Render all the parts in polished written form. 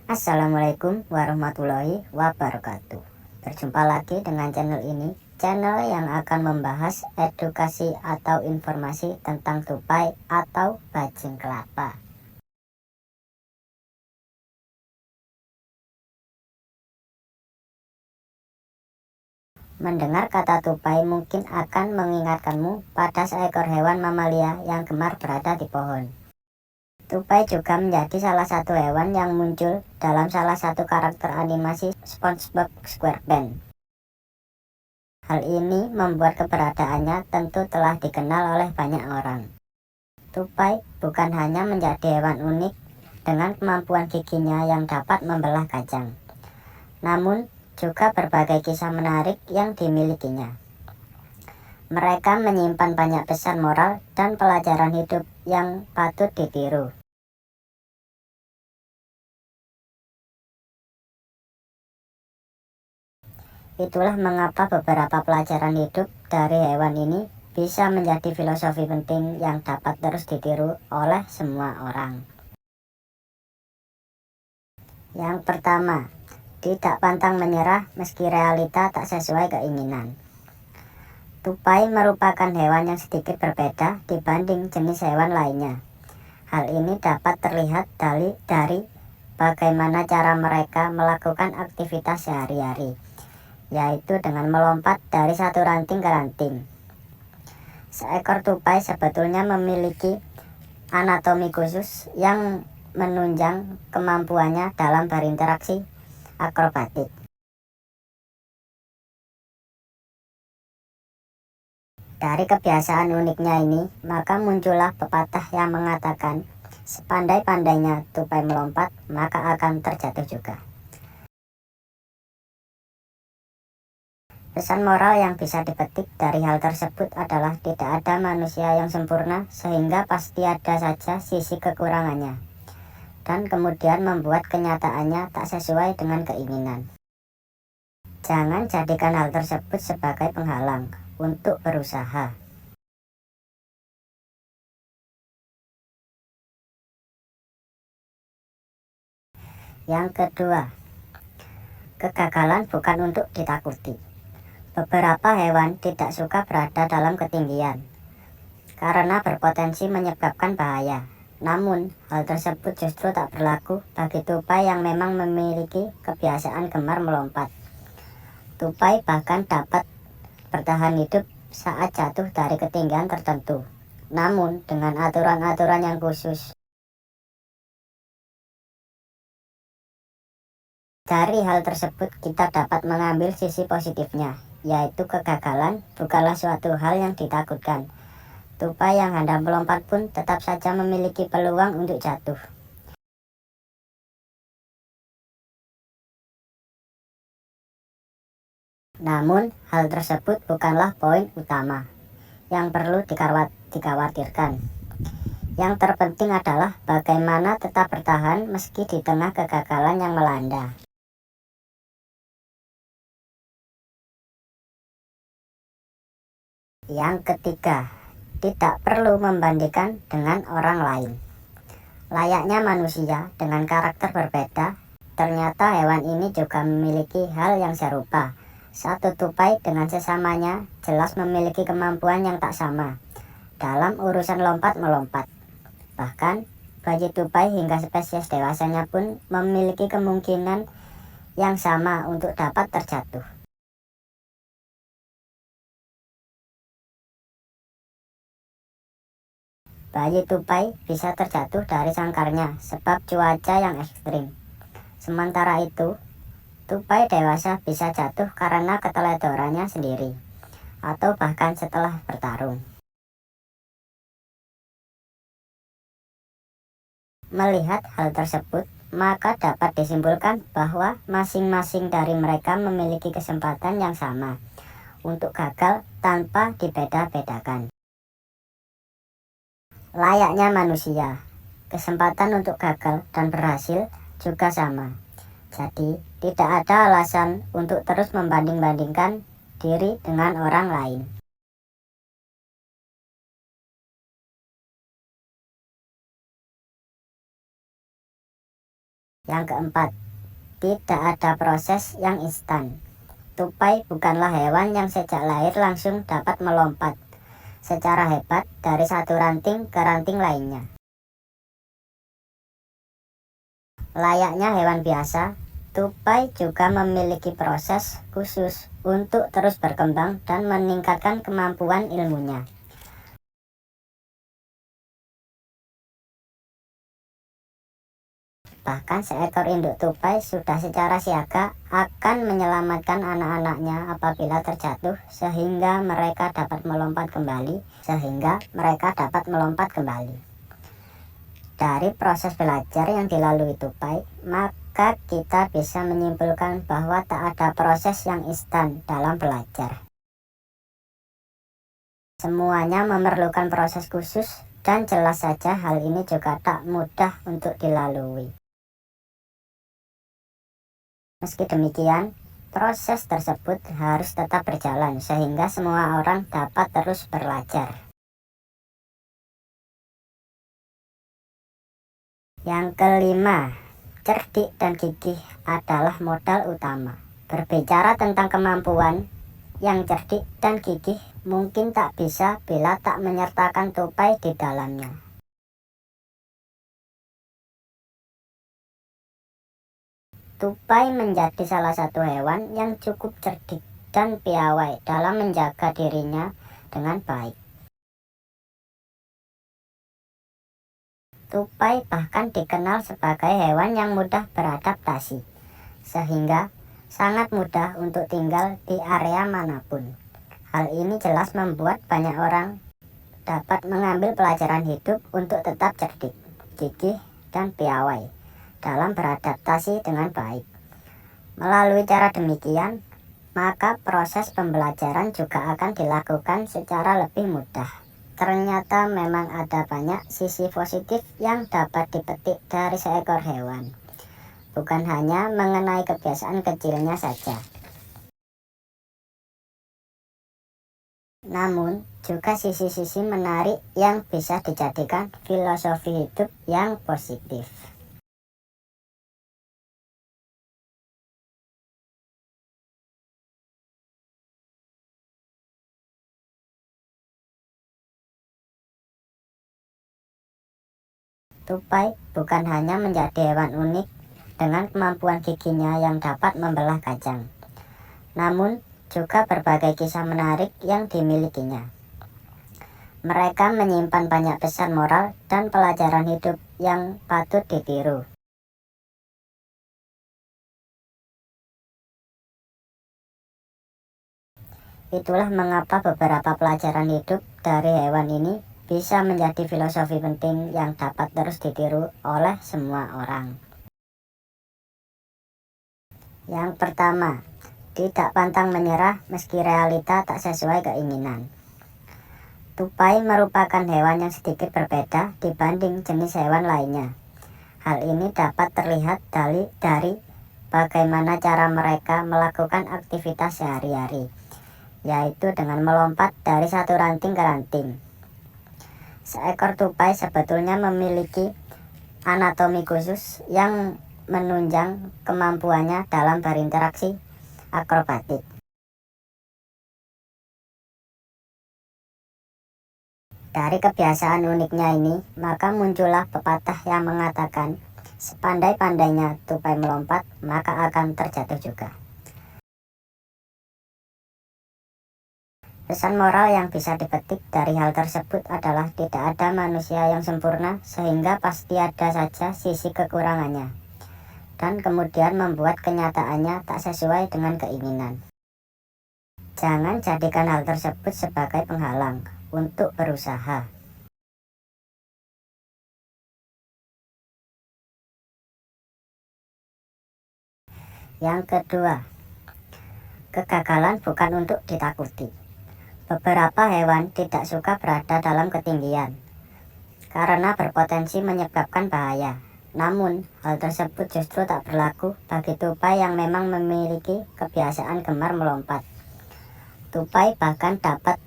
Assalamualaikum warahmatullahi wabarakatuh. Berjumpa lagi dengan channel ini, channel yang akan membahas edukasi atau informasi tentang tupai atau bajing kelapa. Mendengar kata tupai mungkin akan mengingatkanmu pada seekor hewan mamalia yang gemar berada di pohon. Tupai juga menjadi salah satu hewan yang muncul dalam salah satu karakter animasi SpongeBob SquarePants. Hal ini membuat keberadaannya tentu telah dikenal oleh banyak orang. Tupai bukan hanya menjadi hewan unik dengan kemampuan giginya yang dapat membelah kacang, namun juga berbagai kisah menarik yang dimilikinya. Mereka menyimpan banyak pesan moral dan pelajaran hidup yang patut ditiru. Itulah mengapa beberapa pelajaran hidup dari hewan ini bisa menjadi filosofi penting yang dapat terus ditiru oleh semua orang. Yang pertama, tidak pantang menyerah meski realita tak sesuai keinginan. Tupai merupakan hewan yang sedikit berbeda dibanding jenis hewan lainnya. Hal ini dapat terlihat dari bagaimana cara mereka melakukan aktivitas sehari-hari, yaitu dengan melompat dari satu ranting ke ranting. Seekor tupai sebetulnya memiliki anatomi khusus yang menunjang kemampuannya dalam berinteraksi akrobatik. Dari kebiasaan uniknya ini, maka muncullah pepatah yang mengatakan, sepandai-pandainya tupai melompat, maka akan terjatuh juga. Pesan moral yang bisa dipetik dari hal tersebut adalah tidak ada manusia yang sempurna, sehingga pasti ada saja sisi kekurangannya, dan kemudian membuat kenyataannya tak sesuai dengan keinginan. Jangan jadikan hal tersebut sebagai penghalang untuk berusaha. Yang kedua, kegagalan bukan untuk ditakuti. Beberapa hewan tidak suka berada dalam ketinggian karena berpotensi menyebabkan bahaya. Namun, hal tersebut justru tak berlaku bagi tupai yang memang memiliki kebiasaan gemar melompat. Tupai bahkan dapat bertahan hidup saat jatuh dari ketinggian tertentu, namun dengan aturan-aturan yang khusus. Dari hal tersebut kita dapat mengambil sisi positifnya, yaitu kegagalan bukanlah suatu hal yang ditakutkan. Tupai yang hendak melompat pun tetap saja memiliki peluang untuk jatuh. Namun, hal tersebut bukanlah poin utama yang perlu dikhawatirkan. Yang terpenting adalah bagaimana tetap bertahan meski di tengah kegagalan yang melanda. Yang ketiga, tidak perlu membandingkan dengan orang lain. Layaknya manusia dengan karakter berbeda, ternyata hewan ini juga memiliki hal yang serupa. Satu tupai dengan sesamanya jelas memiliki kemampuan yang tak sama dalam urusan lompat-melompat. Bahkan, bayi tupai hingga spesies dewasanya pun memiliki kemungkinan yang sama untuk dapat terjatuh. Bayi tupai bisa terjatuh dari sangkarnya sebab cuaca yang ekstrim. Sementara itu, tupai dewasa bisa jatuh karena keteledorannya sendiri, atau bahkan setelah bertarung. Melihat hal tersebut, maka dapat disimpulkan bahwa masing-masing dari mereka memiliki kesempatan yang sama untuk gagal tanpa dibeda-bedakan. Layaknya manusia, kesempatan untuk gagal dan berhasil juga sama. Jadi, tidak ada alasan untuk terus membanding-bandingkan diri dengan orang lain. Yang keempat, tidak ada proses yang instan. Tupai bukanlah hewan yang sejak lahir langsung dapat melompat secara hebat dari satu ranting ke ranting lainnya. Layaknya hewan biasa, tupai juga memiliki proses khusus untuk terus berkembang dan meningkatkan kemampuan ilmunya. Bahkan seekor induk tupai sudah secara siaga akan menyelamatkan anak-anaknya apabila terjatuh sehingga mereka dapat melompat kembali. Dari proses belajar yang dilalui tupai, maka kita bisa menyimpulkan bahwa tak ada proses yang instan dalam belajar. Semuanya memerlukan proses khusus dan jelas saja hal ini juga tak mudah untuk dilalui. Meski demikian, proses tersebut harus tetap berjalan sehingga semua orang dapat terus belajar. Yang kelima, cerdik dan gigih adalah modal utama. Berbicara tentang kemampuan, yang cerdik dan gigih mungkin tak bisa bila tak menyertakan tupai di dalamnya. Tupai menjadi salah satu hewan yang cukup cerdik dan piawai dalam menjaga dirinya dengan baik. Tupai bahkan dikenal sebagai hewan yang mudah beradaptasi, sehingga sangat mudah untuk tinggal di area manapun. Hal ini jelas membuat banyak orang dapat mengambil pelajaran hidup untuk tetap cerdik, gigih, dan piawai dalam beradaptasi dengan baik. Melalui cara demikian, maka proses pembelajaran juga akan dilakukan secara lebih mudah. Ternyata memang ada banyak sisi positif yang dapat dipetik dari seekor hewan, bukan hanya mengenai kebiasaan kecilnya saja. Namun, juga sisi-sisi menarik yang bisa dijadikan filosofi hidup yang positif. Tupai bukan hanya menjadi hewan unik dengan kemampuan giginya yang dapat membelah kacang, namun juga berbagai kisah menarik yang dimilikinya. Mereka menyimpan banyak pesan moral dan pelajaran hidup yang patut ditiru. Itulah mengapa beberapa pelajaran hidup dari hewan ini bisa menjadi filosofi penting yang dapat terus ditiru oleh semua orang. Yang pertama, tidak pantang menyerah meski realita tak sesuai keinginan. Tupai merupakan hewan yang sedikit berbeda dibanding jenis hewan lainnya. Hal ini dapat terlihat dari bagaimana cara mereka melakukan aktivitas sehari-hari, yaitu dengan melompat dari satu ranting ke ranting. Seekor tupai sebetulnya memiliki anatomi khusus yang menunjang kemampuannya dalam berinteraksi akrobatik. Dari kebiasaan uniknya ini, maka muncullah pepatah yang mengatakan, sepandai-pandainya tupai melompat, maka akan terjatuh juga. Pesan moral yang bisa dipetik dari hal tersebut adalah tidak ada manusia yang sempurna sehingga pasti ada saja sisi kekurangannya, dan kemudian membuat kenyataannya tak sesuai dengan keinginan. Jangan jadikan hal tersebut sebagai penghalang untuk berusaha. Yang kedua, kegagalan bukan untuk ditakuti. Beberapa hewan tidak suka berada dalam ketinggian karena berpotensi menyebabkan bahaya. Namun, hal tersebut justru tak berlaku bagi tupai yang memang memiliki kebiasaan gemar melompat. Tupai bahkan dapat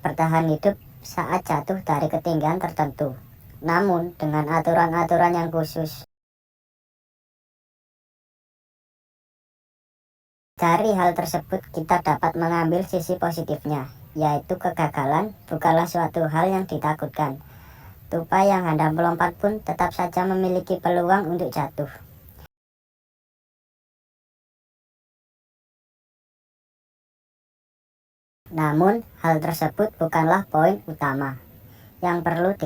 bertahan hidup saat jatuh dari ketinggian tertentu, namun dengan aturan-aturan yang khusus. Dari hal tersebut kita dapat mengambil sisi positifnya, yaitu kegagalan bukanlah suatu hal yang ditakutkan. Tupai yang hendak melompat pun tetap saja memiliki peluang untuk jatuh. Namun, hal tersebut bukanlah poin utama yang perlu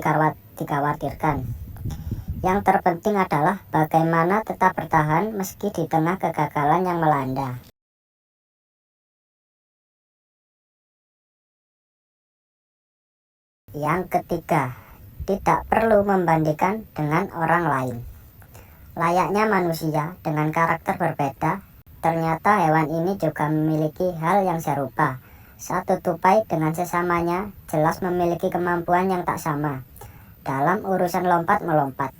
dikhawatirkan. Yang terpenting adalah bagaimana tetap bertahan meski di tengah kegagalan yang melanda. Yang ketiga, tidak perlu membandingkan dengan orang lain. Layaknya manusia dengan karakter berbeda, ternyata hewan ini juga memiliki hal yang serupa. Satu tupai dengan sesamanya jelas memiliki kemampuan yang tak sama dalam urusan lompat-melompat.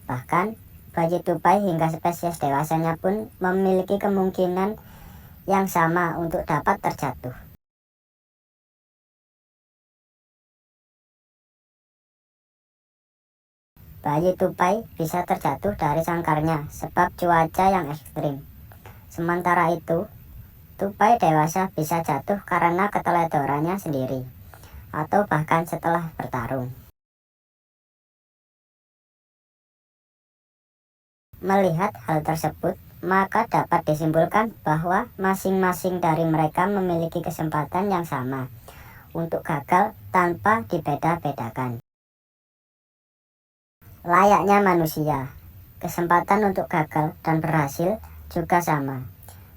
Bahkan, bayi tupai hingga spesies dewasanya pun memiliki kemungkinan yang sama untuk dapat terjatuh. Bayi tupai bisa terjatuh dari sangkarnya sebab cuaca yang ekstrim. Sementara itu, tupai dewasa bisa jatuh karena keteledorannya sendiri, atau bahkan setelah bertarung. Melihat hal tersebut, maka dapat disimpulkan bahwa masing-masing dari mereka memiliki kesempatan yang sama untuk gagal tanpa dibeda-bedakan. Layaknya manusia, kesempatan untuk gagal dan berhasil juga sama.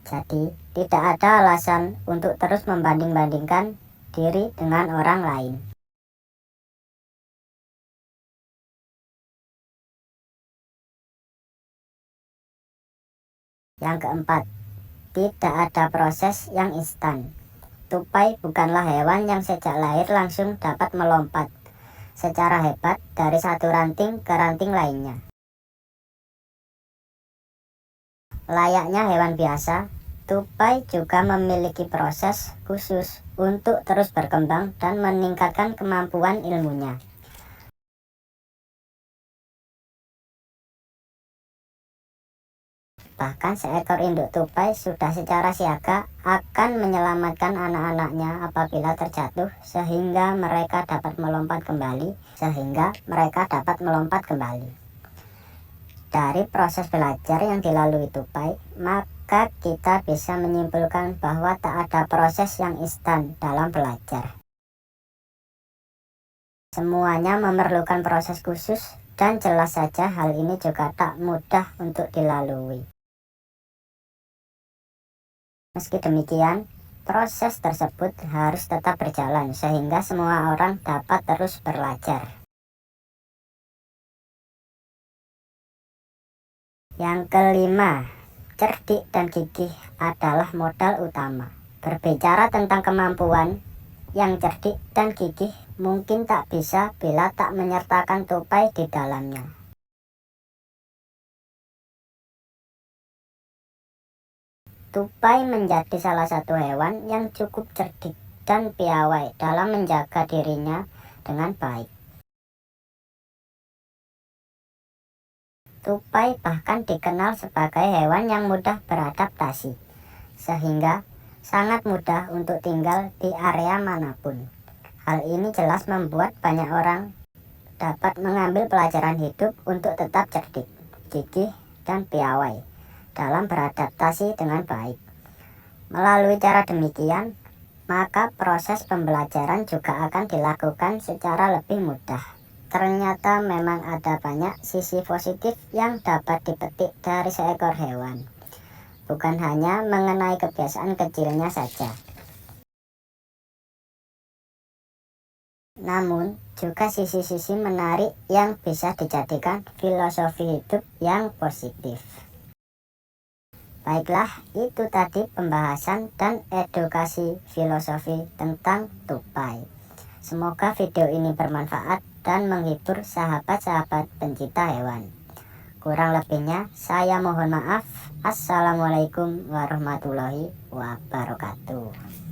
Jadi, tidak ada alasan untuk terus membanding-bandingkan diri dengan orang lain. Yang keempat, tidak ada proses yang instan. Tupai bukanlah hewan yang sejak lahir langsung dapat melompat secara hebat dari satu ranting ke ranting lainnya. Layaknya hewan biasa, tupai juga memiliki proses khusus untuk terus berkembang dan meningkatkan kemampuan ilmunya. Bahkan seekor induk tupai sudah secara siaga akan menyelamatkan anak-anaknya apabila terjatuh sehingga mereka dapat melompat kembali. Dari proses belajar yang dilalui tupai, maka kita bisa menyimpulkan bahwa tak ada proses yang instan dalam belajar. Semuanya memerlukan proses khusus dan jelas saja hal ini juga tak mudah untuk dilalui. Meski demikian, proses tersebut harus tetap berjalan sehingga semua orang dapat terus belajar. Yang kelima, cerdik dan gigih adalah modal utama. Berbicara tentang kemampuan, yang cerdik dan gigih mungkin tak bisa bila tak menyertakan tupai di dalamnya. Tupai menjadi salah satu hewan yang cukup cerdik dan piawai dalam menjaga dirinya dengan baik. Tupai bahkan dikenal sebagai hewan yang mudah beradaptasi, sehingga sangat mudah untuk tinggal di area manapun. Hal ini jelas membuat banyak orang dapat mengambil pelajaran hidup untuk tetap cerdik, gigih, dan piawai dalam beradaptasi dengan baik. Melalui cara demikian, maka proses pembelajaran juga akan dilakukan secara lebih mudah. Ternyata memang ada banyak sisi positif yang dapat dipetik dari seekor hewan, bukan hanya mengenai kebiasaan kecilnya saja. Namun, juga sisi-sisi menarik yang bisa dijadikan filosofi hidup yang positif. Baiklah, itu tadi pembahasan dan edukasi filosofi tentang tupai. Semoga video ini bermanfaat dan menghibur sahabat-sahabat pencinta hewan. Kurang lebihnya, saya mohon maaf. Assalamualaikum warahmatullahi wabarakatuh.